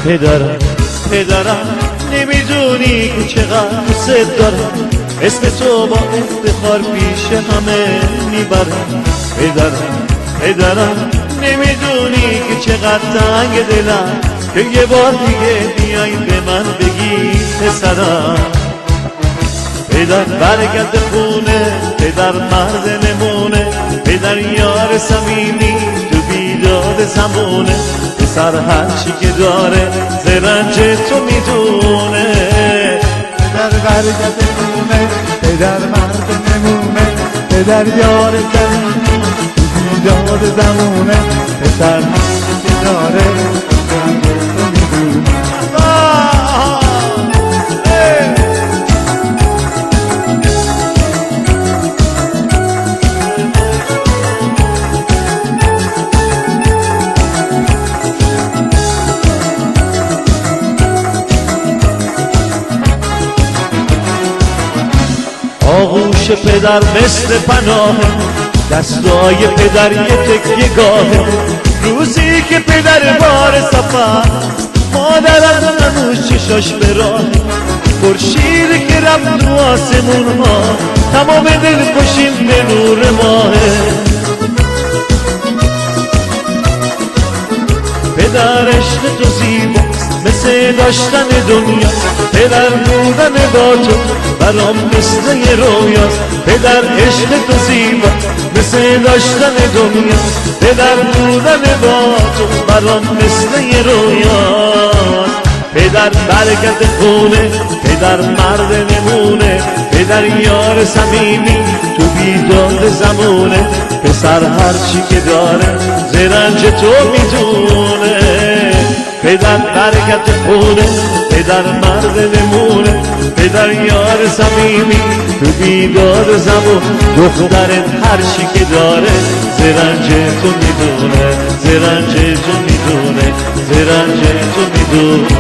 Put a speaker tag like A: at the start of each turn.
A: پدرم نمیدونی که چقدر دوست دارم، اسم تو با افتخار پیش همه میبرم. پدرم نمیدونی که چقدر تنگ دلم که یه بار دیگه بیای به من بگی پسرم. پدر برگرد خونه، پدر مرد نمونه، پدر یار صمیمی تو بیداد زمونه. پسر هرچی که داره زرنج تو میدونه.
B: پدر برگرد خونه، پدر مرد نمونه، پدر یار صمیمی تو بیداد زمونه. پسر هرچی که داره زرنج تو میدونه.
A: آغوش پدر مثل پناه، دستای پدر یه تکیه گاهه. روزی که پدر بار سفر، مادرم هنوز چشاش به راه. خورشیدی که رفت تو آسمون ها، تمام دل خوشیم به نور ماهه. پدر عشق تو زیباست مثل داشتن دنیا، پدر بودن با تو برام مثل یه رویاست. پدر عشق تو زیباست مثل داشتن دنیا، پدر بودن با تو برام مثل یه رویاست. پدر برگرد خونه، پدر مرد نمونه، پدر یار صمیمی تو بیداد زمونه. پسر هرچی که داره زرنج تو میدونه. پدر برگرد خونه، پدر مرد نمونه، پدر یار صمیمی تو بیداد زمون. دخترت هرچی که داره زرنج تو میدونه، زرنج تو میدونه، زرنج تو میدونه.